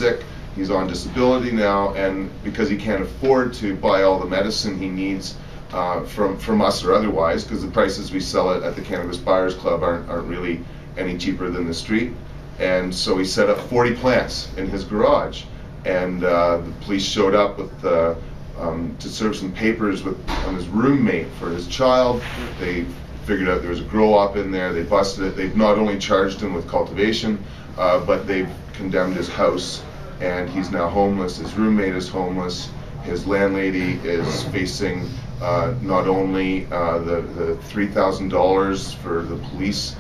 sick, he's on disability now, and because he can't afford to buy all the medicine he needs from us or otherwise, because the prices we sell it at the Cannabis Buyers Club aren't really any cheaper than the street. And so he set up 40 plants in his garage, and the police showed up with to serve some papers on his roommate for his child. They figured out there was a grow op in there. They busted it. They've not only charged him with cultivation, but they've condemned his house, and he's now homeless. His roommate is homeless. His landlady is facing not only the $3,000 for the police,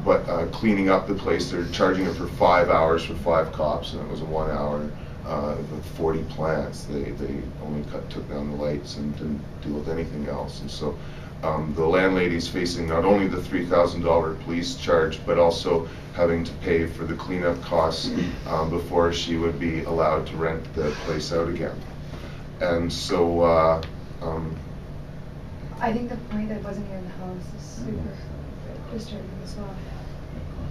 but cleaning up the place. They're charging her for 5 hours for 5 cops, and it was a 1 hour with 40 plants. They only took down the lights and didn't deal with anything else. And so the landlady's facing not only the $3,000 police charge, but also having to pay for the cleanup costs before she would be allowed to rent the place out again. And so I think the point that it wasn't here in the house is super disturbing as well.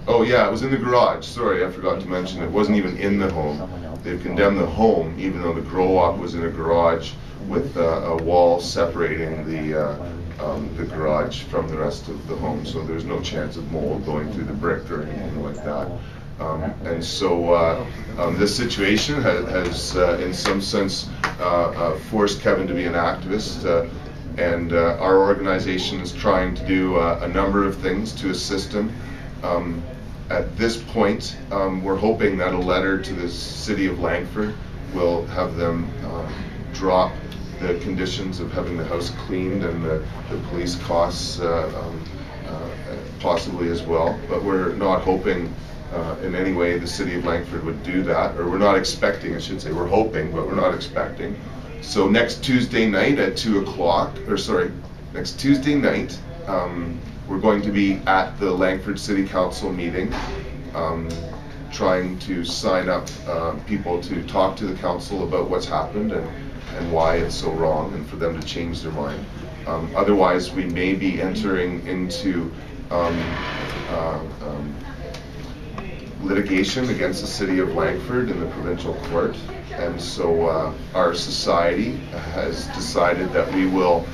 Oh yeah, it was in the garage. Sorry, I forgot to mention it wasn't even in the home. They've condemned the home, even though the grow op was in a garage with a wall separating the garage from the rest of the home. So there's no chance of mold going through the brick or anything like that. And so this situation has in some sense, forced Kevin to be an activist. And our organization is trying to do a number of things to assist him. At this point, we're hoping that a letter to the City of Langford will have them drop the conditions of having the house cleaned and the police costs possibly as well. But we're not hoping in any way the City of Langford would do that, or we're not expecting, I should say. We're hoping, but we're not expecting. So next Tuesday night at 2 o'clock, or sorry, next Tuesday night, we're going to be at the Langford City Council meeting, trying to sign up people to talk to the council about what's happened and why it's so wrong, and for them to change their mind. Otherwise, we may be entering into litigation against the City of Langford in the provincial court. And so our society has decided that we will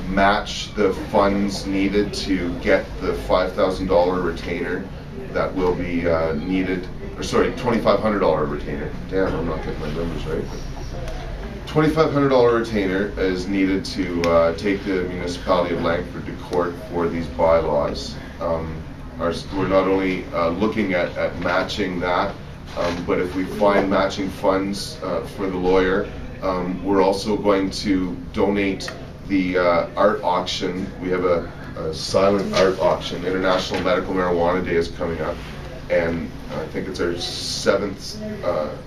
match the funds needed to get the $5,000 retainer that will be needed, or sorry, $2,500 retainer. Damn, I'm not getting my numbers right. $2,500 retainer is needed to take the municipality of Langford to court for these bylaws. We're not only looking at matching that, but if we find matching funds for the lawyer, we're also going to donate the art auction. We have a silent art auction. International Medical Marijuana Day is coming up, and I think it's our 7th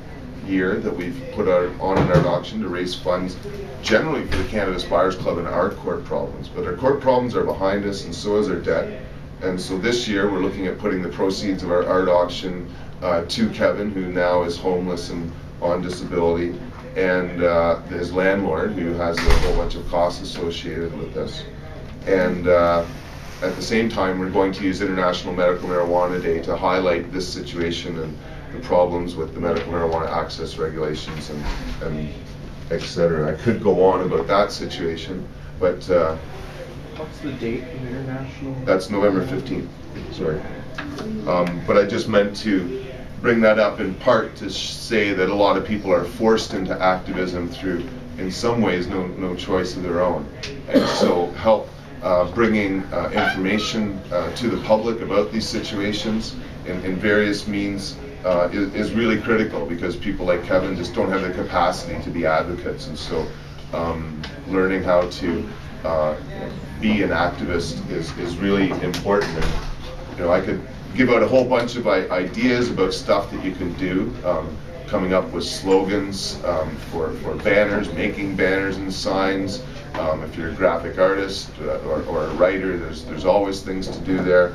year that we've put on an art auction to raise funds generally for the Cannabis Buyers Club and our court problems. But our court problems are behind us, and so is our debt. And so this year we're looking at putting the proceeds of our art auction to Kevin, who now is homeless and on disability, and his landlord, who has a whole bunch of costs associated with this. And at the same time, we're going to use International Medical Marijuana Day to highlight this situation and the problems with the medical marijuana access regulations and et cetera. I could go on about that situation, but what's the date of International? That's November 15th, sorry. But I just meant to bring that up in part to say that a lot of people are forced into activism through, in some ways, no choice of their own. And so help bringing information to the public about these situations in various means is really critical, because people like Kevin just don't have the capacity to be advocates. And so learning how to be an activist is really important. And I could give out a whole bunch of ideas about stuff that you can do, coming up with slogans for banners, making banners and signs. If you're a graphic artist or a writer, there's always things to do there.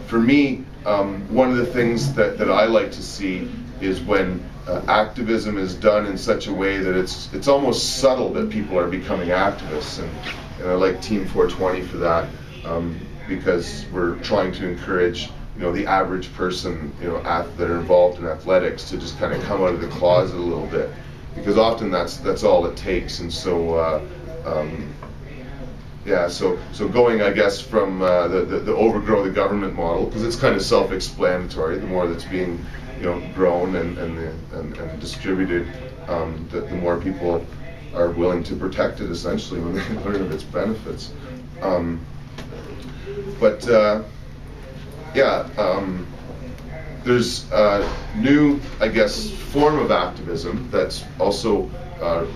For me, one of the things that I like to see is when activism is done in such a way that it's almost subtle that people are becoming activists, and I like Team 420 for that, because we're trying to encourage the average person, that are involved in athletics to just kind of come out of the closet a little bit, because often that's all it takes. And so yeah, so going, I guess, from the overgrow the government model, because it's kind of self-explanatory. The more that's being grown and distributed, the more people are willing to protect it, essentially, when they learn of its benefits. There's a new, I guess, form of activism that's also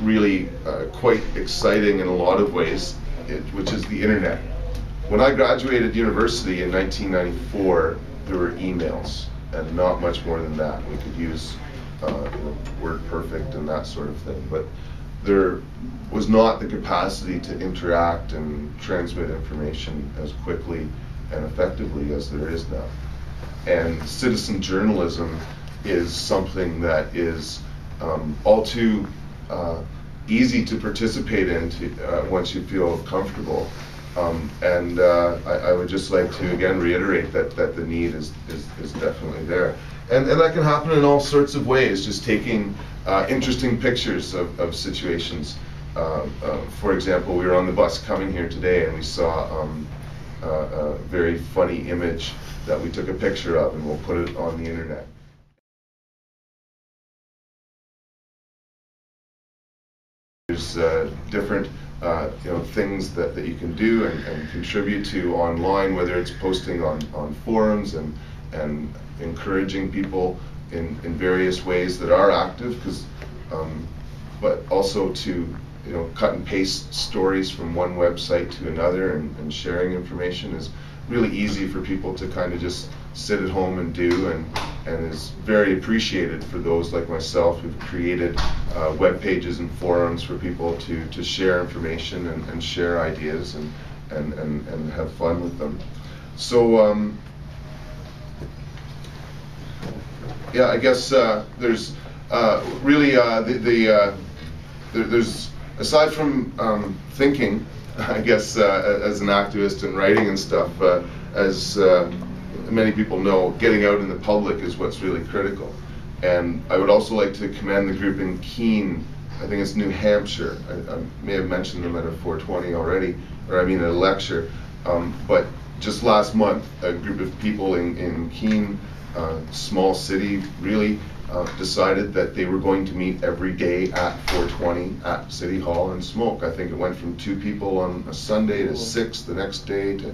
really quite exciting in a lot of ways, which is the internet. When I graduated university in 1994, there were emails, and not much more than that. We could use WordPerfect and that sort of thing, but there was not the capacity to interact and transmit information as quickly and effectively as there is now. And citizen journalism is something that is all too easy to participate in once you feel comfortable. I would just like to again reiterate that the need is definitely there. And that can happen in all sorts of ways, just taking interesting pictures of situations. For example, we were on the bus coming here today and we saw a very funny image that we took a picture of, and we'll put it on the internet. There's different things that you can do and contribute to online, whether it's posting on forums and encouraging people in various ways that are active, but also to cut and paste stories from one website to another, and sharing information is really easy for people to kind of just sit at home and do, and is very appreciated for those like myself who've created web pages and forums for people to share information and share ideas and have fun with them. So yeah, I guess there's really there's, aside from thinking, I guess, as an activist and writing and stuff, as many people know, getting out in the public is what's really critical. And I would also like to commend the group in Keene, I think it's New Hampshire. I may have mentioned them at a 420 already, or I mean at a lecture. But just last month, a group of people in Keene, small city really, decided that they were going to meet every day at 420 at City Hall and smoke. I think it went from 2 people on a Sunday to 6 the next day to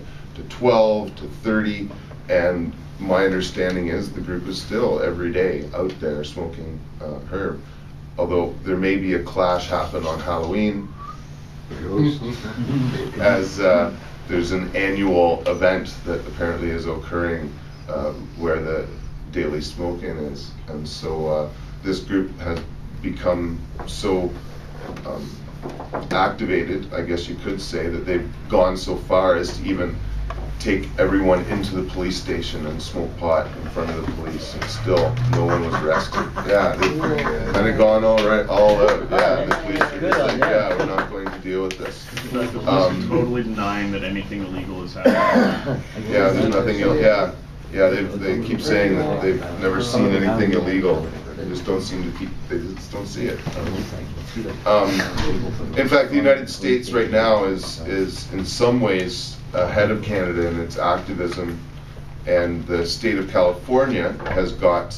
12 to 30, and my understanding is the group is still every day out there smoking herb. Although there may be a clash happen on Halloween, as there's an annual event that apparently is occurring where the daily smoking is, and so this group has become so activated, I guess you could say, that they've gone so far as to even take everyone into the police station and smoke pot in front of the police, and still no one was arrested. Yeah, they've kind of gone all out. Yeah, the police are just like, yeah, we're not going to deal with this. The police are totally denying that anything illegal is happening. Yeah, there's nothing illegal. Yeah, they keep saying that they've never seen anything illegal. They just don't they just don't see it. In fact, the United States right now is in some ways ahead of Canada in its activism, and the state of California has got